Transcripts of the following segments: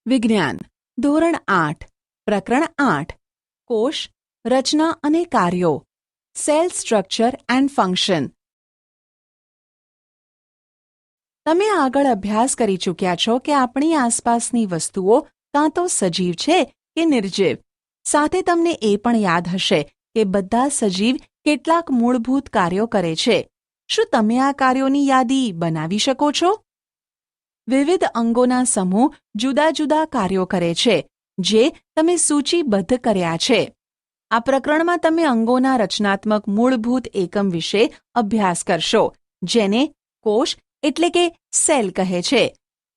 વિજ્ઞાન ધોરણ 8 પ્રકરણ 8 કોષ રચના અને કાર્યો સેલ સ્ટ્રક્ચર એન્ડ ફંક્શન. તમે આગળ અભ્યાસ કરી ચૂક્યા છો કે આપણી આસપાસની વસ્તુઓ કાં તો સજીવ છે કે નિર્જીવ. સાથે તમને એ પણ યાદ હશે કે બધા સજીવ કેટલાક મૂળભૂત કાર્યો કરે છે. શું તમે આ કાર્યોની યાદી બનાવી શકો છો? વિવિધ અંગોના સમૂહ જુદા જુદા કાર્યો કરે છે જે તમે સૂચિબદ્ધ કર્યા છે. આ પ્રકરણમાં તમે અંગોના રચનાત્મક મૂળભૂત એકમ વિશે અભ્યાસ કરશો જેને કોષ એટલે કે સેલ કહે છે.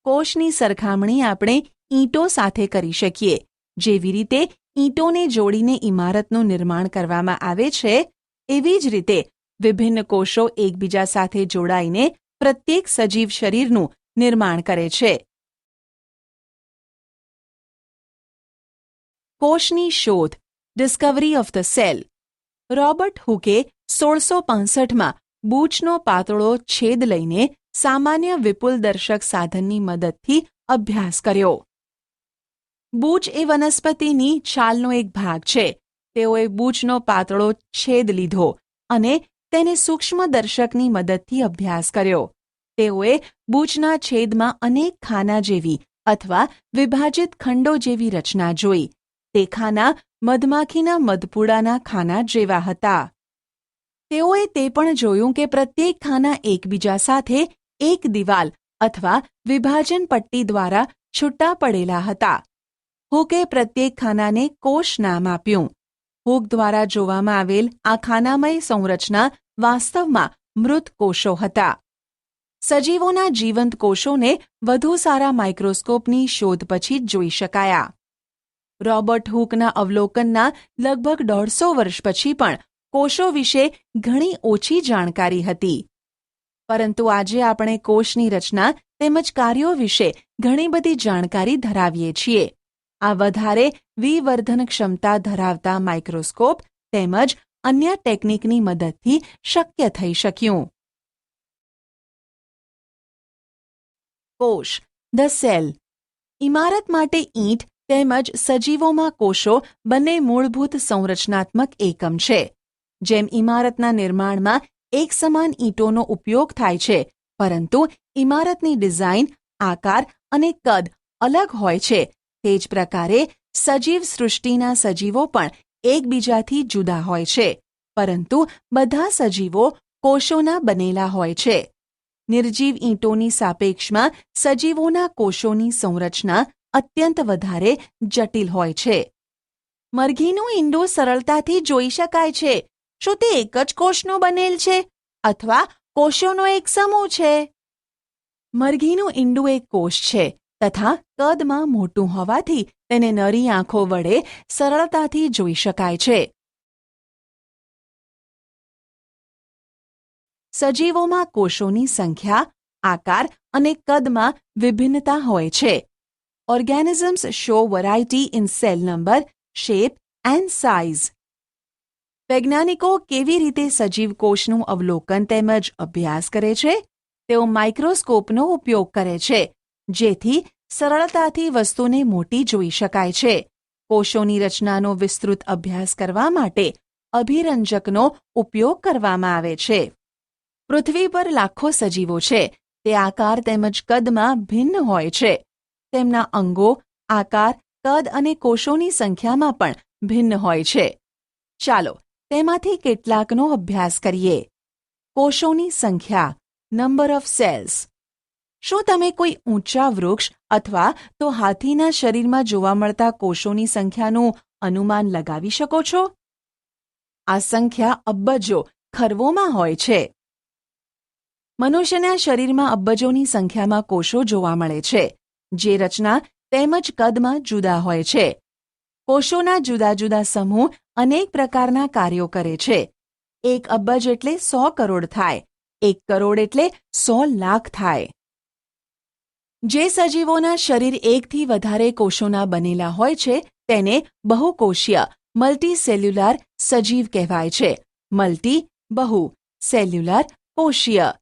કોષની સરખામણી આપણે ઈંટો સાથે કરી શકીએ. જેવી રીતે ઈંટોને જોડીને ઇમારતનું નિર્માણ કરવામાં આવે છે એવી જ રીતે વિભિન્ન કોષો એકબીજા સાથે જોડાઈને પ્રત્યેક સજીવ શરીરનું નિર્માણ કરે છે. કોષની શોધ discovery of the cell. Robert હુકે 1665માં બૂચનો પાતળો છેદ લઈને સામાન્ય વિપુલદર્શક સાધનની મદદથી અભ્યાસ કર્યો. બૂચ એ વનસ્પતિની છાલનો એક ભાગ છે. તેઓએ બૂચનો પાતળો છેદ લીધો અને તેને સૂક્ષ્મદર્શકની મદદથી અભ્યાસ કર્યો. તેઓએ બૂચના છેદમાં અનેક ખાના જેવી અથવા વિભાજિત ખંડો જેવી રચના જોઈ. તે ખાના મધમાખીના મધપૂડાના ખાના જેવા હતા. તેઓએ તે પણ જોયું કે પ્રત્યેક ખાના એકબીજા સાથે એક દિવાલ અથવા વિભાજન પટ્ટી દ્વારા છૂટા પડેલા હતા. હુકે પ્રત્યેક ખાનાને કોષ નામ આપ્યું. હુક દ્વારા જોવામાં આવેલ આ ખાનામય સંરચના વાસ્તવમાં મૃત કોષો હતા. સજીવોના જીવંત કોષોને વધુ સારા માઇક્રોસ્કોપની શોધ પછી જ જોઈ શકાયા. રોબર્ટ હુકના અવલોકનના લગભગ 150 વર્ષ પછી પણ કોષો વિશે ઘણી ઓછી જાણકારી હતી. પરંતુ આજે આપણે કોષની રચના તેમજ કાર્યો વિશે ઘણી બધી જાણકારી ધરાવીએ છીએ. આ વધારે વિવર્ધન ક્ષમતા ધરાવતા માઇક્રોસ્કોપ તેમજ અન્ય ટેકનિકની મદદથી શક્ય થઈ શક્યું. કોષ ધ સેલ. ઇમારત માટે ઈંટ તેમજ સજીવોમાં કોષો બંને મૂળભૂત સંરચનાત્મક એકમ છે. જેમ ઇમારતના નિર્માણમાં એક સમાન ઈંટોનો ઉપયોગ થાય છે, પરંતુ ઇમારતની ડિઝાઇન, આકાર અને કદ અલગ હોય છે, તે જ પ્રકારે સજીવ સૃષ્ટિના સજીવો પણ એકબીજાથી જુદા હોય છે, પરંતુ બધા સજીવો કોષોના બનેલા હોય છે. નિર્જીવ ઈંટોની સાપેક્ષમાં સજીવોના કોષોની સંરચના અત્યંત વધારે જટિલ હોય છે. મરઘીનું ઈંડું સરળતાથી જોઈ શકાય છે. શું તે એક જ કોષનું બનેલ છે અથવા કોષોનો એક સમૂહ છે? મરઘીનું ઈંડું એક કોષ છે તથા કદમાં મોટું હોવાથી તેને નરી આંખો વડે સરળતાથી જોઈ શકાય છે. સજીવોમાં કોષોની સંખ્યા, આકાર અને કદમાં વિભિન્નતા હોય છે. Organisms show variety in cell number, shape and size. વૈજ્ઞાનિકો કેવી રીતે સજીવ કોષનું અવલોકન તેમજ અભ્યાસ કરે છે? તેઓ માઇક્રોસ્કોપનો ઉપયોગ કરે છે, જેથી સરળતાથી વસ્તુને મોટી જોઈ શકાય છે. કોષોની રચનાનો વિસ્તૃત અભ્યાસ કરવા માટે અભિરંજકનો ઉપયોગ કરવામાં આવે છે. પૃથ્વી પર લાખો સજીવો છે. તે આકાર તેમજ કદમાં ભિન્ન હોય છે. તેમના અંગો, આકાર, કદ અને કોષોની સંખ્યામાં પણ ભિન્ન હોય છે. ચાલો તેમાંથી કેટલાકનો અભ્યાસ કરીએ. કોષોની સંખ્યા, નંબર ઓફ સેલ્સ. શું તમે કોઈ ઊંચા વૃક્ષ અથવા તો હાથીના શરીરમાં જોવા મળતા કોષોની સંખ્યાનું અનુમાન લગાવી શકો છો? આ સંખ્યા અબજો, ખરવોમાં હોય છે. મનુષ્યના શરીરમાં અબજોની સંખ્યામાં કોષો જોવા મળે છે, જે રચના તેમજ કદમાં જુદા હોય છે. કોષોના જુદા જુદા સમૂહ અનેક પ્રકારના કાર્યો કરે છે. 1 અબજ એટલે 100 કરોડ થાય. 1 કરોડ એટલે 100 લાખ થાય. જે સજીવોના શરીર એકથી વધારે કોષોના બનેલા હોય છે તેને બહુકોષીય મલ્ટીસેલ્યુલર સજીવ કહેવાય છે. મલ્ટી બહુ, સેલ્યુલર કોષીય.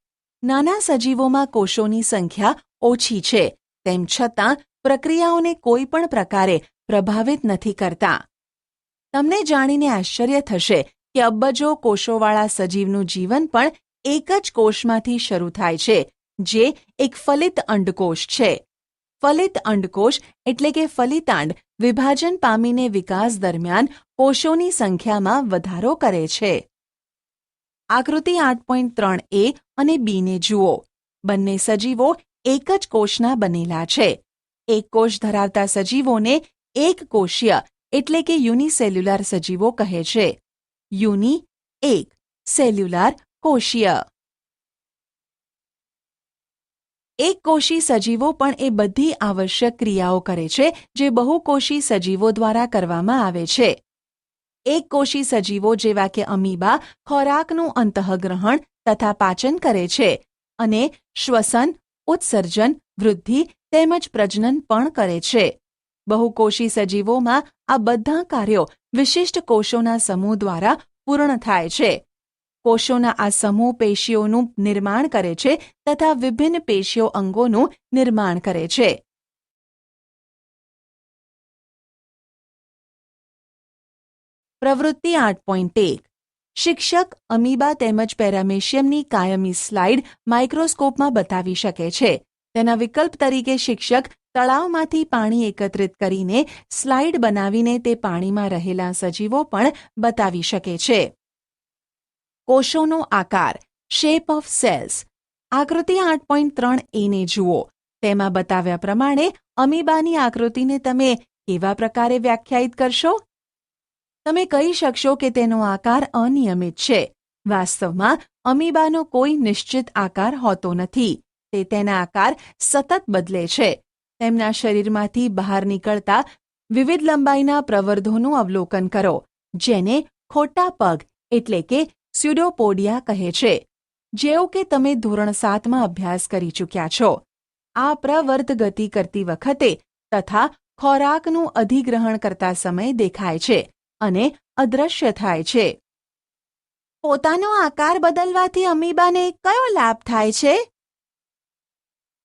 નાના સજીવોમાં કોષોની સંખ્યા ઓછી છે. તેમ છતાં પ્રક્રિયાઓને કોઈ પણ પ્રકારે પ્રભાવિત નથી કરતા. તમને જાણીને આશ્ચર્ય થશે કે અબજો કોષોવાળા સજીવનું જીવન પણ એક જ કોષમાંથી શરૂ થાય છે, જે એક ફલિત અંડકોષ છે. ફલિત અંડકોષ એટલે કે ફલિતાંડ વિભાજન પામીને વિકાસ દરમિયાન કોષોની સંખ્યામાં વધારો કરે છે. આકૃતિ 8.3a અને બીને જુઓ. બંને સજીવો એક જ કોષના બનેલા છે. એક કોષ ધરાવતા સજીવોને એક કોષીય એટલે કે યુનિસેલ્યુલાર સજીવો કહે છે. યુનિ એક, સેલ્યુલાર કોષીય. એક કોષી સજીવો પણ એ બધી આવશ્યક ક્રિયાઓ કરે છે જે બહુકોષી સજીવો દ્વારા કરવામાં આવે છે. એક કોષી સજીવો જેવા કે અમીબા ખોરાકનું અંતઃગ્રહણ તથા પાચન કરે છે અને શ્વસન, ઉત્સર્જન, વૃદ્ધિ તેમજ પ્રજનન પણ કરે છે. બહુકોષી સજીવોમાં આ બધા કાર્યો વિશિષ્ટ કોષોના સમૂહ દ્વારા પૂર્ણ થાય છે. કોષોના આ સમૂહ પેશીઓનું નિર્માણ કરે છે તથા વિભિન્ન પેશીઓ અંગોનું નિર્માણ કરે છે. પ્રવૃત્તિ 8.1. શિક્ષક અમીબા તેમજ પેરામેશિયમની કાયમી સ્લાઇડ માઇક્રોસ્કોપમાં બતાવી શકે છે. તેના વિકલ્પ તરીકે શિક્ષક તળાવમાંથી પાણી એકત્રિત કરીને સ્લાઇડ બનાવીને તે પાણીમાં રહેલા સજીવો પણ બતાવી શકે છે. કોષોનો આકાર, શેપ ઓફ સેલ્સ. આકૃતિ 8.3a ને જુઓ. તેમાં બતાવ્યા પ્રમાણે અમીબાની આકૃતિને તમે કેવા પ્રકારે વ્યાખ્યાયિત કરશો? તમે કહી શકશો કે તેનો આકાર અનિયમિત છે. વાસ્તવમાં અમીબાનો કોઈ નિશ્ચિત આકાર હોતો નથી. તે તેના આકાર સતત બદલે છે. તેમના શરીરમાંથી બહાર નીકળતા વિવિધ લંબાઈના પ્રવર્ધોનું અવલોકન કરો, જેને ખોટા પગ એટલે કે સ્યુડોપોડિયા કહે છે. જેવું કે તમે ધોરણ 7માં અભ્યાસ કરી ચૂક્યા છો. આ પ્રવર્ધ ગતિ કરતી વખતે તથા ખોરાકનું અધિગ્રહણ કરતા સમયે દેખાય છે અને અદૃશ્ય થાય છે. પોતાનો આકાર બદલવાથી અમીબાને કયો લાભ થાય છે?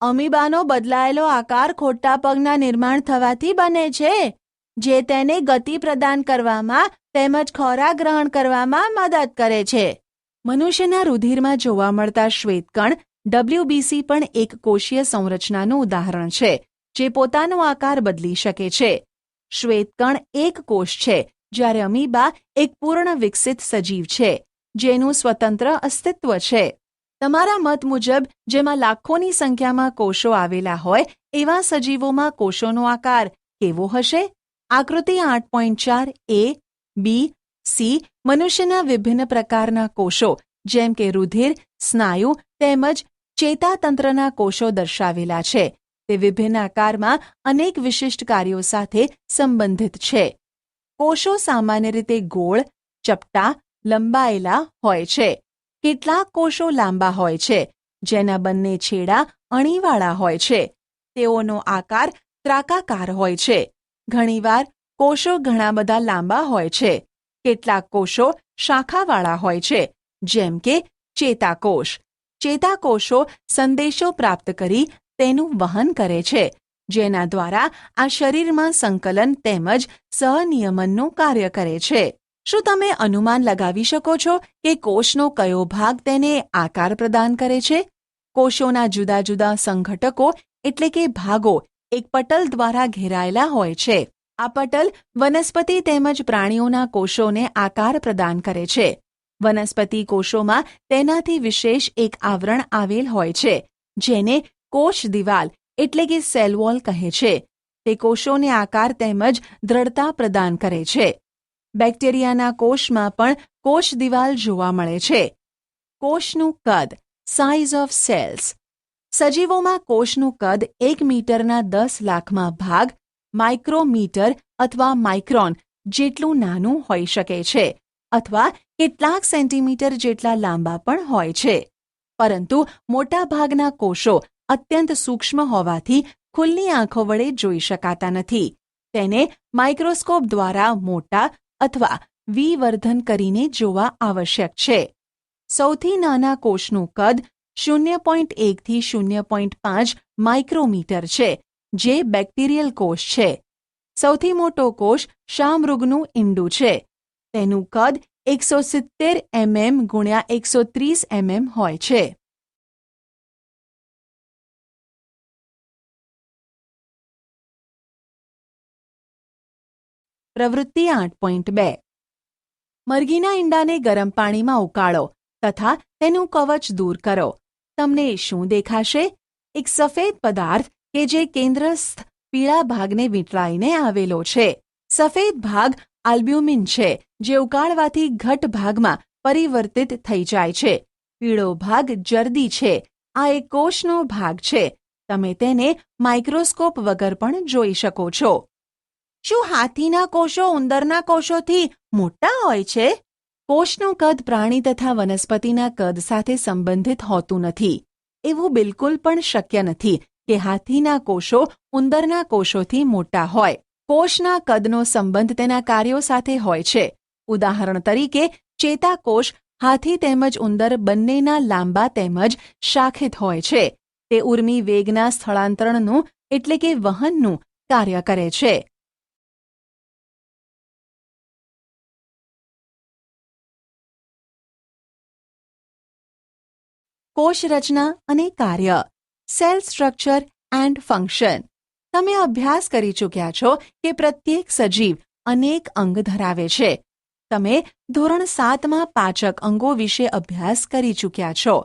અમીબાનો બદલાયેલો આકાર ખોટા પગના નિર્માણ થવાથી બને છે, જે તેને ગતિ પ્રદાન કરવામાં તેમજ ખોરાક ગ્રહણ કરવામાં મદદ કરે છે. મનુષ્યના રુધિરમાં જોવા મળતા શ્વેતકણ WBC પણ એક કોષીય સંરચનાનું ઉદાહરણ છે, જે પોતાનો આકાર બદલી શકે છે. શ્વેતકણ એક કોષ છે, જ્યારે અમીબા એક પૂર્ણ વિકસિત સજીવ છે, જેનું સ્વતંત્ર અસ્તિત્વ છે. તમારા મત મુજબ જેમાં લાખોની સંખ્યામાં કોષો આવેલા હોય એવા સજીવોમાં કોષોનો આકાર કેવો હશે? આકૃતિ 8.4a, b, c મનુષ્યના વિભિન્ન પ્રકારના કોષો જેમ કે રુધિર, સ્નાયુ તેમજ ચેતાતંત્રના કોષો દર્શાવેલા છે. તે વિભિન્ન આકારમાં અનેક વિશિષ્ટ કાર્યો સાથે સંબંધિત છે. કોષો સામાન્ય રીતે ગોળ, ચપટા, લંબાયેલા હોય છે. કેટલાક કોષો લાંબા હોય છે, જેના બંને છેડા અણીવાળા હોય છે. તેઓનો આકાર ત્રાકાકાર હોય છે. ઘણીવાર કોષો ઘણા બધા લાંબા હોય છે. કેટલાક કોષો શાખાવાળા હોય છે, જેમ કે ચેતાકોષ. ચેતાકોષો સંદેશો પ્રાપ્ત કરી તેનું વહન કરે છે, જેના દ્વારા આ શરીરમાં સંકલન તેમજ સહનિયમનનું કાર્ય કરે છે. શું તમે અનુમાન લગાવી શકો છો કે કોષનો કયો ભાગ તેને આકાર પ્રદાન કરે છે? કોષોના જુદા જુદા સંઘટકો એટલે કે ભાગો એક પટલ દ્વારા ઘેરાયેલા હોય છે. આ પટલ વનસ્પતિ તેમજ પ્રાણીઓના કોષોને આકાર પ્રદાન કરે છે. વનસ્પતિ કોષોમાં તેનાથી વિશેષ એક આવરણ આવેલ હોય છે, જેને કોષ દિવાલ એટલે કે સેલ વોલ કહે છે. તે કોષોને આકાર તેમજ દ્રઢતા પ્રદાન કરે છે. બેક્ટેરિયાના કોષમાં પણ કોષ દિવાલ જોવા મળે છે. કોષનું કદ, સાઇઝ ઓફ સેલ્સ. સજીવોમાં કોષનું કદ 1 મીટરના 10 લાખમાં ભાગ માઇક્રોમીટર અથવા માઇક્રોન જેટલું નાનું હોઈ શકે છે, અથવા કેટલાક સેન્ટીમીટર જેટલા લાંબા પણ હોય છે. પરંતુ મોટાભાગના કોષો અત્યંત સૂક્ષ્મ હોવાથી ખુલ્લી આંખો વડે જોઈ શકાતા નથી. તેને માઇક્રોસ્કોપ દ્વારા મોટા અથવા વિવર્ધન કરીને જોવા આવશ્યક છે. સૌથી નાના કોષનું કદ 0.1 થી 0.5 માઇક્રોમીટર છે, જે બેક્ટેરિયલ કોષ છે. સૌથી મોટો કોષ શાહમૃગનું ઈંડું છે. તેનું કદ 170 mm ગુણ્યા 130 mm હોય છે. પ્રવૃત્તિ 8.2 મરઘીના ઈંડાને ગરમ પાણીમાં ઉકાળો તથા તેનું કવચ દૂર કરો. તમને શું દેખાશે? એક સફેદ પદાર્થ કે જે કેન્દ્રસ્થ પીળા ભાગને વીંટળાઈને આવેલો છે. સફેદ ભાગ આલ્બ્યુમિન છે, જે ઉકાળવાથી ઘટ ભાગમાં પરિવર્તિત થઈ જાય છે. પીળો ભાગ જરદી છે. આ એક કોષનો ભાગ છે. તમે તેને માઇક્રોસ્કોપ વગર પણ જોઈ શકો છો. શું હાથીના કોષો ઉંદરના કોષોથી મોટા હોય છે? કોષનું કદ પ્રાણી તથા વનસ્પતિના કદ સાથે સંબંધિત હોતું નથી. એવું બિલકુલ પણ શક્ય નથી કે હાથીના કોષો ઉંદરના કોષોથી મોટા હોય. કોષના કદનો સંબંધ તેના કાર્યો સાથે હોય છે. ઉદાહરણ તરીકે, ચેતાકોષ હાથી તેમજ ઉંદર બંનેના લાંબા તેમજ શાખિત હોય છે. તે ઉર્મી વેગના સ્થળાંતરણનું એટલે કે વહનનું કાર્ય કરે છે. કોષ રચના અને કાર્ય, સેલ સ્ટ્રક્ચર એન્ડ ફંક્શન. તમે અભ્યાસ કરી ચૂક્યા છો કે પ્રત્યેક સજીવ અનેક અંગ ધરાવે છે. તમે ધોરણ 7માં પાચક અંગો વિશે અભ્યાસ કરી ચૂક્યા છો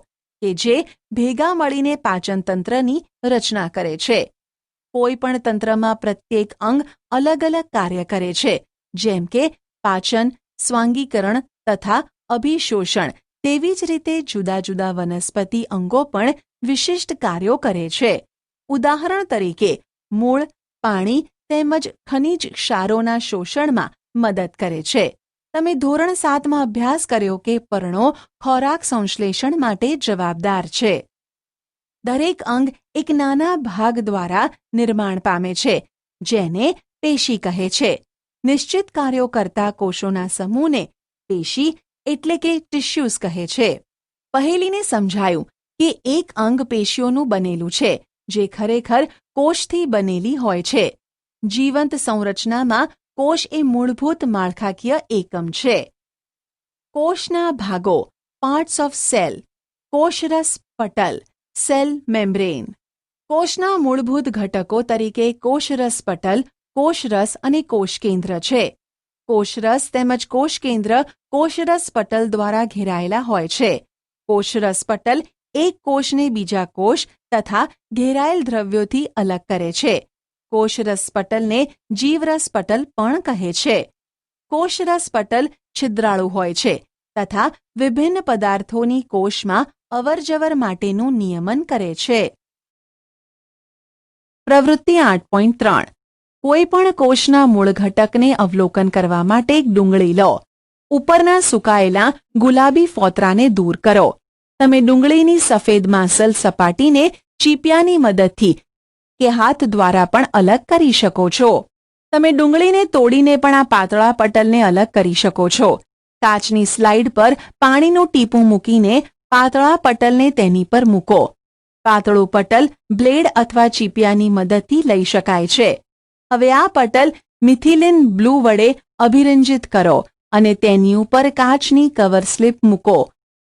કે જે ભેગા મળીને પાચન તંત્રની રચના કરે છે. કોઈ પણ તંત્રમાં પ્રત્યેક અંગ અલગ અલગ કાર્ય કરે છે, જેમ કે પાચન, સ્વાંગીકરણ તથા અભિશોષણ. તેવી જ રીતે જુદા જુદા વનસ્પતિ અંગો પણ વિશિષ્ટ કાર્યો કરે છે. ઉદાહરણ તરીકે, મૂળ પાણી તેમજ ખનિજ ક્ષારોના શોષણમાં મદદ કરે છે. તમે ધોરણ 7માં અભ્યાસ કર્યો કે પર્ણો ખોરાક સંશ્લેષણ માટે જવાબદાર છે. દરેક અંગ એક નાના ભાગ દ્વારા નિર્માણ પામે છે, જેને પેશી કહે છે. નિશ્ચિત કાર્યો કરતા કોષોના સમૂહને પેશી એટલે કે ટિશ્યુઝ કહે છે. પહેલીને સમજાયું કે એક અંગ પેશીઓનું બનેલું છે, જે ખરેખર કોષથી બનેલી હોય છે. જીવંત સંરચનામાં કોષ એ મૂળભૂત માળખાકીય એકમ છે. કોષના ભાગો, પાર્ટ્સ ઓફ સેલ. કોષરસ પટલ, સેલ મેમ્બ્રેન. કોષના મૂળભૂત ઘટકો તરીકે કોષરસ પટલ, કોષરસ અને કોષકેન્દ્ર છે. કોષરસ તેમજ કોષકેન્દ્ર કોષરસ પટલ દ્વારા ઘેરાયેલા હોય છે. કોષરસ પટલ એક કોષને બીજા કોષ તથા ઘેરાયેલ દ્રવ્યોથી અલગ કરે છે. કોષરસ પટલને જીવરસ પટલ પણ કહે છે. કોષરસ પટલ છિદ્રાળુ હોય છે તથા વિભિન્ન પદાર્થોની કોષમાં અવરજવર માટેનું નિયમન કરે છે. પ્રવૃત્તિ 8.3 કોઈ પણ કોષના મૂળ ઘટકને અવલોકન કરવા માટે એક ડુંગળી લો. ઉપરના સુકાયેલા ગુલાબી ફોતરાને દૂર કરો. તમે ડુંગળીની સફેદ માંસલ સપાટીને ચીપિયાની મદદથી કે હાથ દ્વારા પણ અલગ કરી શકો છો. તમે ડુંગળીને તોડીને પણ આ પાતળા પટલને અલગ કરી શકો છો. કાચની સ્લાઇડ પર પાણીનું ટીપું મૂકીને પાતળા પટલને તેની પર મૂકો. પાતળું પટલ બ્લેડ અથવા ચીપિયાની મદદથી લઈ શકાય છે. હવે આ પટલ મિથિલિન બ્લુ વડે અભિરંજિત કરો અને તેની ઉપર કાચની કવર સ્લિપ મૂકો.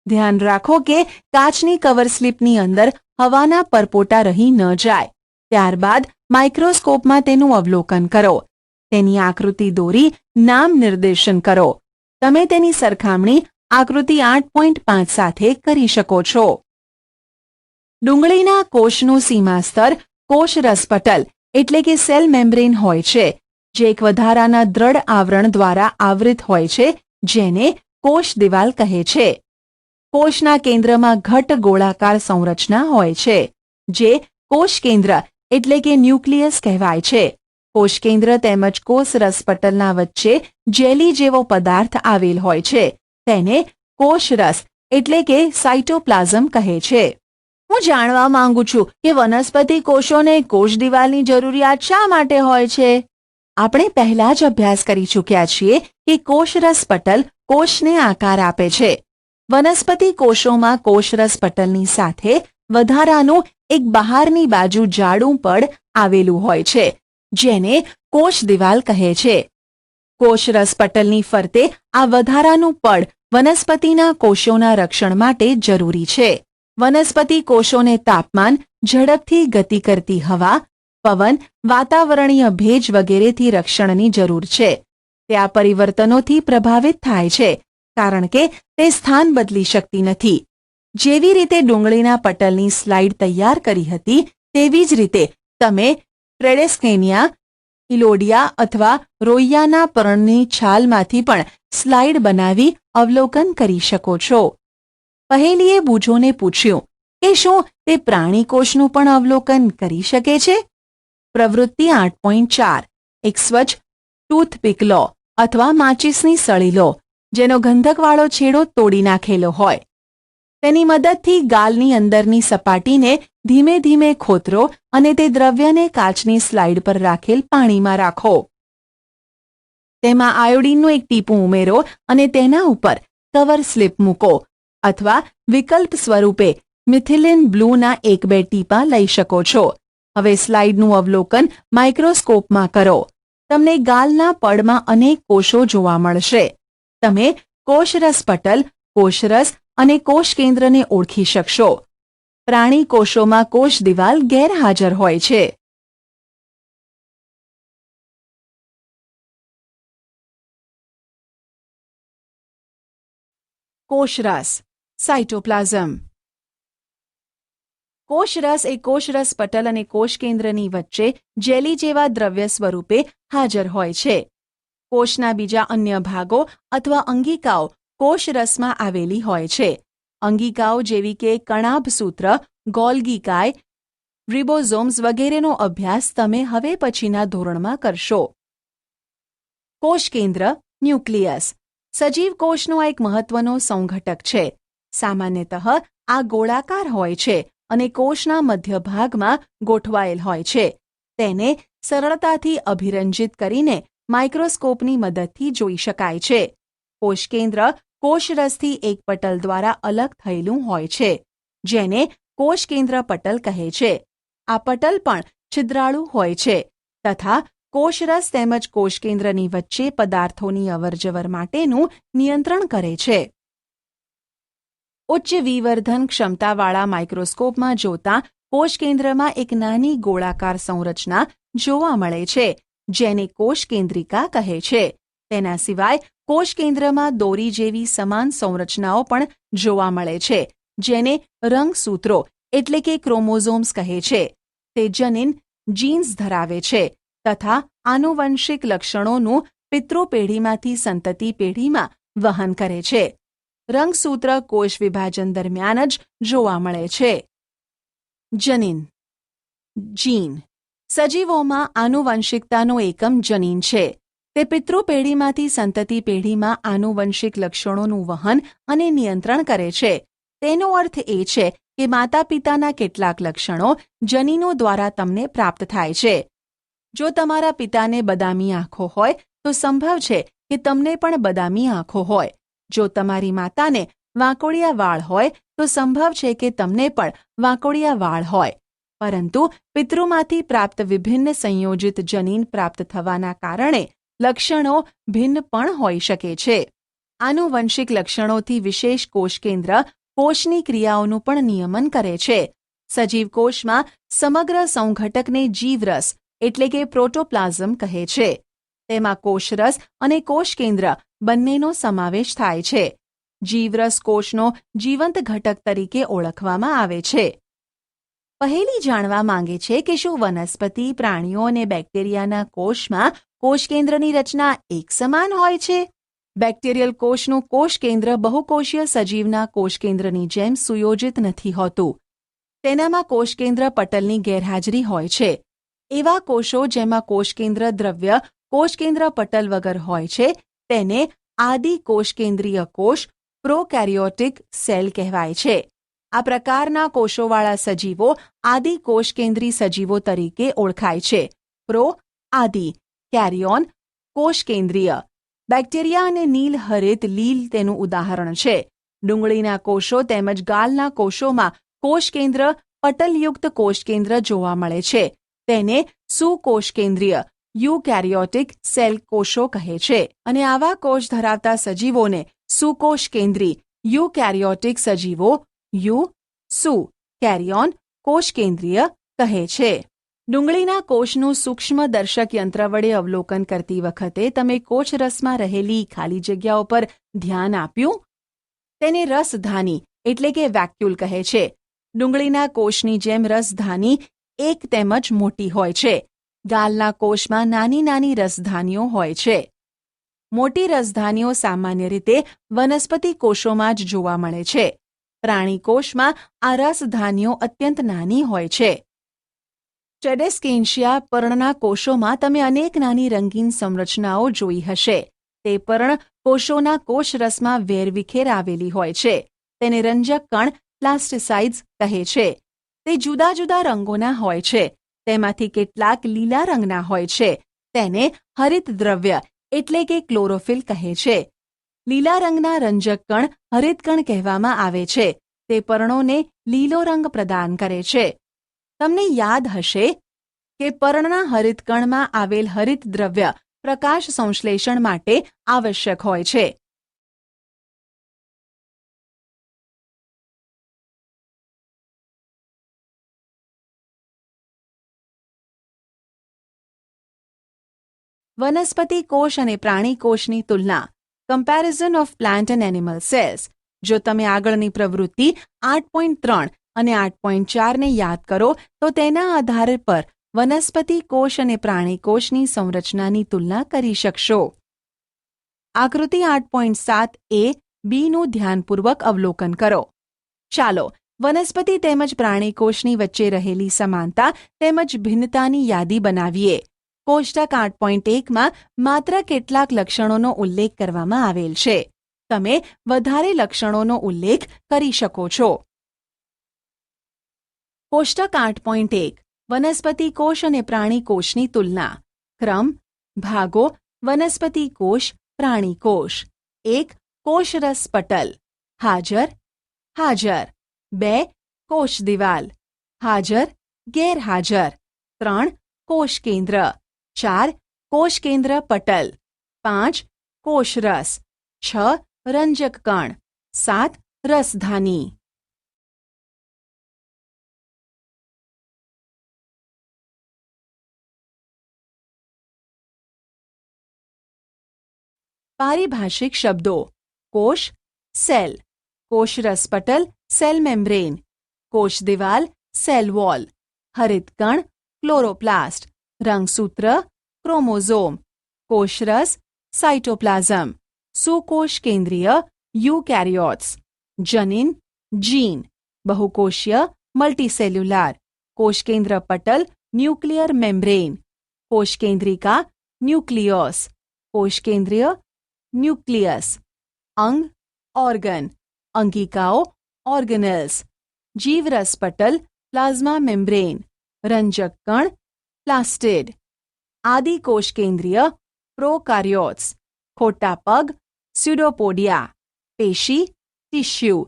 ધ્યાન રાખો કે કાચની કવર સ્લિપની અંદર હવાના પરપોટા રહી ન જાય. ત્યારબાદ માઇક્રોસ્કોપમાં તેનું અવલોકન કરો. તેની આકૃતિ દોરી નામ નિર્દેશન કરો. તમે તેની સરખામણી આકૃતિ 8.5 સાથે કરી શકો છો. ડુંગળીના કોષનું સીમા સ્તર કોષરસ પટલ એટલે કે સેલ મેમ્બ્રેન હોય છે, જે એક વધારાના દ્રઢ આવરણ દ્વારા આવૃત હોય છે, જેને કોષ દિવાલ કહે છે. કોષના કેન્દ્રમાં ઘટ ગોળાકાર સંરચના હોય છે, જે કોષ કેન્દ્ર એટલે કે ન્યુક્લિયસ કહેવાય છે. કોષ કેન્દ્ર તેમજ કોષરસ પટલના વચ્ચે જેલી જેવો પદાર્થ આવેલ હોય છે, તેને કોષરસ એટલે કે સાયટોપ્લાઝમ કહે છે. હું જાણવા માંગુ છું કે વનસ્પતિ કોષોને કોષ દિવાલની જરૂરિયાત શા માટે હોય છે? આપણે પહેલા જ અભ્યાસ કરી ચૂક્યા છીએ કે કોષરસ પટલ કોષને આકાર આપે છે. વનસ્પતિ કોષોમાં કોષરસ પટલની સાથે વધારાનું એક બહારની બાજુ જાડું પડ આવેલું હોય છે, જેને કોષ દિવાલ કહે છે. કોષરસ પટલની ફરતે આ વધારાનું પડ વનસ્પતિના કોષોના રક્ષણ માટે જરૂરી છે. વનસ્પતિ કોષોને તાપમાન, ઝડપથી ગતિ કરતી હવા, પવન, વાતાવરણીય ભેજ વગેરેથી રક્ષણની જરૂર છે. તે આ પરિવર્તનોથી પ્રભાવિત થાય છે કારણ કે તે સ્થાન બદલી શકતી નથી. જેવી રીતે ડુંગળીના પટલની સ્લાઇડ તૈયાર કરી હતી, તેવી જ રીતે તમે ટ્રેડેસ્કેનિયા, ઇલોડિયા અથવા રોઇયાના પર્ણની છાલમાંથી પણ સ્લાઇડ બનાવી અવલોકન કરી શકો છો. પહેલીએ બુજોને પૂછ્યું કે શું તે પ્રાણી કોષનું પણ અવલોકન કરી શકે છે? પ્રવૃત્તિ 8.4 એક સ્વચ્છ ટૂથપીક લો અથવા માચીસની સળી લો, જેનો ગંધકવાળો છેડો તોડી નાખેલો હોય. તેની મદદથી ગાલની અંદરની સપાટીને ધીમે ધીમે ખોતરો અને તે દ્રવ્યને કાચની સ્લાઇડ પર રાખેલ પાણીમાં રાખો. તેમાં આયોડીનનું એક ટીપું ઉમેરો અને તેના ઉપર કવર સ્લિપ મૂકો અથવા વિકલ્પ સ્વરૂપે મિથિલિન બ્લૂના 1-2 ટીપા લઈ શકો છો. હવે સ્લાઇડનું અવલોકન માઇક્રોસ્કોપમાં કરો. તમને ગાલના પડમાં અનેક કોષો જોવા મળશે. તમે કોષરસ પટલ, કોષરસ અને કોષ કેન્દ્રને ઓળખી શકશો. પ્રાણી કોષોમાં કોષ દિવાલ ગેરહાજર હોય છે. કોષરસ, સાયટોપ્લાઝમ. કોષરસ એ કોષરસ પટલ અને કોષ કેન્દ્રની વચ્ચે જેલી જેવા દ્રવ્ય સ્વરૂપે હાજર હોય છે. કોષના બીજા અન્ય ભાગો અથવા અંગિકાઓ કોષરસમાં આવેલી હોય છે. અંગિકાઓ જેવી કે કણાભસૂત્ર, ગોલ્ગી કાય, રિબોઝોમ્સ વગેરેનો અભ્યાસ તમે હવે પછીના ધોરણમાં કરશો. કોષ કેન્દ્ર, ન્યુક્લિયસ. સજીવ કોષનો એક મહત્વનો સંઘટક છે. સામાન્યતઃ આ ગોળાકાર હોય છે અને કોષના મધ્ય ભાગમાં ગોઠવાયેલ હોય છે. તેને સરળતાથી અભિરંજિત કરીને માઇક્રોસ્કોપની મદદથી જોઈ શકાય છે. કોષ કેન્દ્ર કોષરસથી એક પટલ દ્વારા અલગ થયેલું હોય છે, જેને કોષ કેન્દ્ર પટલ કહે છે. આ પટલ પણ છિદ્રાળુ હોય છે તથા કોષરસ તેમજ કોષ કેન્દ્રની વચ્ચે પદાર્થોની અવરજવર માટેનું નિયંત્રણ કરે છે. ઉચ્ચ વિવર્ધન ક્ષમતાવાળા માઇક્રોસ્કોપમાં જોતા કોષ કેન્દ્રમાં એક નાની ગોળાકાર સંરચના જોવા મળે છે, જેને કોષ કેન્દ્રિકા કહે છે. તેના સિવાય કોષ કેન્દ્રમાં દોરી જેવી સમાન સંરચનાઓ પણ જોવા મળે છે, જેને રંગસૂત્રો એટલે કે ક્રોમોઝોમ્સ કહે છે. તે જનીન, જીન્સ ધરાવે છે તથા આનુવંશિક લક્ષણોનું પિતૃપેઢીમાંથી સંતતિ પેઢીમાં વહન કરે છે. રંગસૂત્ર કોષ વિભાજન દરમિયાન જ જોવા મળે છે. જનીન, જીન. સજીવોમાં આનુવંશિકતાનો એકમ જનીન છે. તે પિતૃપેઢીમાંથી સંતતિ પેઢીમાં આનુવંશિક લક્ષણોનું વહન અને નિયંત્રણ કરે છે. તેનો અર્થ એ છે કે માતા પિતાના કેટલાક લક્ષણો જનીનો દ્વારા તમને પ્રાપ્ત થાય છે. જો તમારા પિતાને બદામી આંખો હોય તો સંભવ છે કે તમને પણ બદામી આંખો હોય. જો તમારી માતાને વાંકોડિયા વાળ હોય તો સંભવ છે કે તમને પણ વાંકોડિયા વાળ હોય. પરંતુ પિતૃમાંથી પ્રાપ્ત વિભિન્ન સંયોજિત જનીન પ્રાપ્ત થવાના કારણે લક્ષણો ભિન્ન પણ હોઈ શકે છે. આનુવંશિક લક્ષણોથી વિશેષ કોષ કેન્દ્ર કોષની ક્રિયાઓનું પણ નિયમન કરે છે. સજીવ કોષમાં સમગ્ર સંઘટકને જીવરસ એટલે કે પ્રોટોપ્લાઝમ કહે છે. તેમાં કોષરસ અને કોષ કેન્દ્ર બંનેનો સમાવેશ થાય છે. જીવરસ કોષનો જીવંત ઘટક તરીકે ઓળખવામાં આવે છે. પહેલી જાણવા માંગે છે કે શું વનસ્પતિ, પ્રાણીઓ અને બેક્ટેરિયાના કોષમાં કોષ કેન્દ્રની રચના એક સમાન હોય છે? બેક્ટેરિયલ કોષનું કોષ કેન્દ્ર બહુકોષીય સજીવના કોષ કેન્દ્રની જેમ સુયોજિત નથી હોતું. તેનામાં કોષ કેન્દ્ર પટલની ગેરહાજરી હોય છે. એવા કોષો જેમાં કોષ કેન્દ્ર દ્રવ્ય કોષ કેન્દ્ર પટલ વગર હોય છે તેને આદિ કોષ કેન્દ્રીય કોષ, પ્રોકેરિયોટિક સેલ કહેવાય છે. આ પ્રકારના કોષોવાળા સજીવો આદિ કોષ કેન્દ્રી સજીવો તરીકે ઓળખાય છે. પ્રો, આદિ, કેરિયોન, કોષ કેન્દ્રીય. બેક્ટેરિયા અને નીલ હરિત લીલ તેનું ઉદાહરણ છે. ડુંગળીના કોષો તેમજ ગાલના કોષોમાં કોષ કેન્દ્ર પટલયુક્ત કોષકેન્દ્ર જોવા મળે છે. તેને સુકોષકેન્દ્રીય યુકેરિયોટિક સેલ કોષો કહે છે અને આવા કોષ ધરાવતા સજીવોને સુકોષકેન્દ્રી યુકેરિયોટિક સજીવો સુ કેરિયોન કોષકેન્દ્રીય કહે છે. ડુંગળીના કોષનું સૂક્ષ્મ દર્શક યંત્ર વડે અવલોકન કરતી વખતે તમે કોષરસમાં રહેલી ખાલી જગ્યાઓ પર ધ્યાન આપ્યું? તેને રસધાની એટલે કે વેક્યુલ કહે છે. ડુંગળીના કોષની જેમ રસધાની એક તેમજ મોટી હોય છે. ગાલના કોષમાં નાની નાની રસધાનીઓ હોય છે. મોટી રસધાનીઓ સામાન્ય રીતે વનસ્પતિ કોષોમાં જ જોવા મળે છે. પ્રાણી કોષમાં આ રસધાનીઓ અત્યંત નાની હોય છે. ટેડેસ્કેન્શિયા પર્ણના કોષોમાં તમે અનેક નાની રંગીન સંરચનાઓ જોઈ હશે. તે પર્ણ કોષોના કોષરસમાં વેરવિખેર આવેલી હોય છે. તેને રંજક કણ પ્લાસ્ટિસાઇડ્સ કહે છે. તે જુદા જુદા રંગોના હોય છે. તેમાંથી કેટલાક લીલા રંગના હોય છે. તેને હરિતદ્રવ્ય એટલે કે ક્લોરોફિલ કહે છે. લીલા રંગના રંજક કણ હરિતકણ કહેવામાં આવે છે. તે પર્ણોને લીલો રંગ પ્રદાન કરે છે. તમને યાદ હશે કે પર્ણના હરિતકણમાં આવેલ હરિતદ્રવ્ય પ્રકાશ સંશ્લેષણ માટે આવશ્યક હોય છે. વનસ્પતિ કોષ અને પ્રાણી કોષની તુલના. Comparison of plant and animal cells. જો તમે આગળની પ્રવૃત્તિ 8.3 અને 8.4 ને યાદ કરો તો તેના આધાર પર વનસ્પતિ કોષ અને પ્રાણી કોષની સંરચનાની તુલના કરી શકશો. આકૃતિ 8.7 એ બીનું ધ્યાનપૂર્વક અવલોકન કરો. ચાલો વનસ્પતિ તેમજ પ્રાણી કોષની વચ્ચે રહેલી સમાનતા તેમજ ભિન્નતાની યાદી બનાવીએ. કોષ્ટક 8.1માં માત્ર કેટલાક લક્ષણોનો ઉલ્લેખ કરવામાં આવેલ છે. તમે વધારે લક્ષણોનો ઉલ્લેખ કરી શકો છો. કોષ્ટક 8.1 વનસ્પતિ કોષ અને પ્રાણી કોષની તુલના. ક્રમ ભાગો વનસ્પતિ કોષ પ્રાણી કોષ. 1. કોષરસ પટલ. હાજર 2. કોષ દિવાલ. હાજર ગેરહાજર. 3. કોષ કેન્દ્ર. 4. કોષ કેન્દ્ર પટલ. 5. કોષરસ. 6. રંજક કણ. 7. રસધાની. પારિભાષિક શબ્દો. કોષ સેલ. કોષરસ પટલ સેલ મેમ્બ્રેન. કોષ દિવાલ સેલ વોલ. હરિતકણ ક્લોરોપ્લાસ્ટ. રંગસૂત્ર ક્રોમોઝોમ. કોષરસ સાઇટોપ્લાઝમ. સુકોષ કેન્દ્રીય યુકેરિયોટ્સ. જનીન જીન. બહુકોષીય મલ્ટીસેલ્યુલાર. કોષકેન્દ્ર પટલ ન્યુક્લિયર મેમ્બ્રેન. કોષકેન્દ્રિકા ન્યુક્લિયસ. કોષકેન્દ્રીય ન્યુક્લિયસ. અંગ ઓર્ગન. અંગિકાઓ ઓર્ગેનેલ્સ. જીવરસ પટલ પ્લાઝ્મા મેમ્બ્રેન. રંજક કણ પ્લાસ્ટિડ. આદિ કોષકેન્દ્રીય પ્રોકાર્યોટ્સ. ખોટા પગ સ્યુડોપોડિયા. પેશી ટિશ્યુ.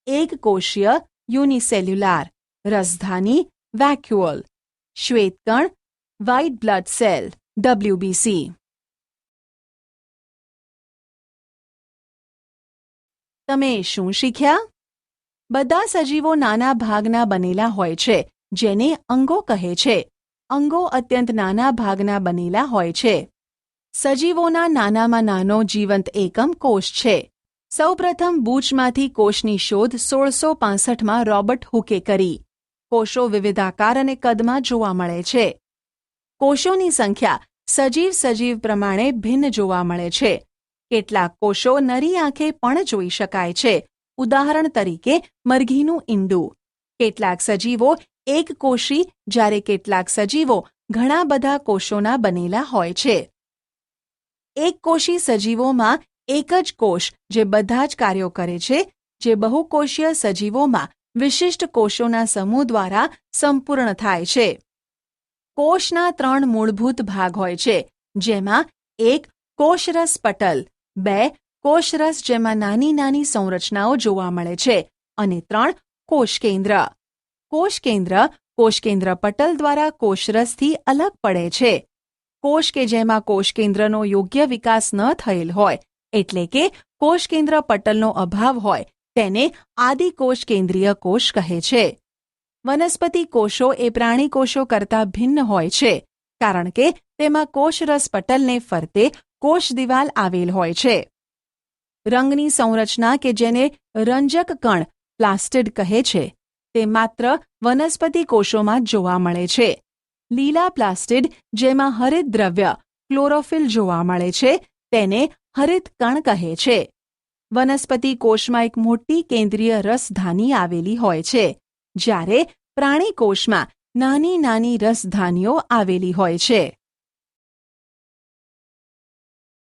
એકકોષીય યુનિસેલ્યુલાર. રસધાની વેક્યુઅલ. શ્વેતકણ વ્હાઇટ બ્લડ સેલ WBC. તમે શું શીખ્યા? બધા સજીવો નાના ભાગના બનેલા હોય છે જેને અંગો કહે છે. અંગો અત્યંત નાના ભાગના બનેલા હોય છે. સજીવોના નાનામાં નાનો જીવંત એકમ કોષ છે. સૌપ્રથમ બૂચમાંથી કોષની શોધ 1665માં રોબર્ટ હુકે કરી. કોષો વિવિધ આકાર અને કદમાં જોવા મળે છે. કોષોની સંખ્યા સજીવ પ્રમાણે ભિન્ન જોવા મળે છે. કેટલાક કોષો નરી આંખે પણ જોઈ શકાય છે. ઉદાહરણ તરીકે મરઘીનું ઈંડું. કેટલાક સજીવો એકકોષી જ્યારે કેટલાક સજીવો ઘણા બધા કોષોના બનેલા હોય છે. એકકોષી સજીવોમાં એક જ કોષ જે બધા જ કાર્યો કરે છે, જે બહુકોષીય સજીવોમાં વિશિષ્ટ કોષોના સમૂહ દ્વારા સંપૂર્ણ થાય છે. કોષના 3 મૂળભૂત ભાગ હોય છે, જેમાં 1 કોષરસ પટલ, 2 કોષરસ જેમાં નાની નાની સંરચનાઓ જોવા મળે છે અને 3 કોષ કેન્દ્ર. કોષકેન્દ્ર પટલ દ્વારા કોષરસથી અલગ પડે છે. કોષ કે જેમાં કોષકેન્દ્રનો યોગ્ય વિકાસ ન થયેલ હોય, એટલે કે કોષકેન્દ્ર પટલનો અભાવ હોય, તેને આદિકોષકેન્દ્રીય કોષ કહે છે. વનસ્પતિ કોષો એ પ્રાણી કોષો કરતાં ભિન્ન હોય છે, કારણ કે તેમાં કોષરસ પટલને ફરતે કોષ દિવાલ આવેલ હોય છે. રંગની સંરચના કે જેને રંજક કણ પ્લાસ્ટિડ કહે છે, તે માત્ર વનસ્પતિ કોષોમાં જ જોવા મળે છે. લીલા પ્લાસ્ટિડ જેમાં હરિત દ્રવ્ય ક્લોરોફિલ જોવા મળે છે, તેને હરિત કણ કહે છે. વનસ્પતિ કોષમાં એક મોટી કેન્દ્રીય રસધાની આવેલી હોય છે, જ્યારે પ્રાણી કોષમાં નાની નાની રસધાનીઓ આવેલી હોય છે.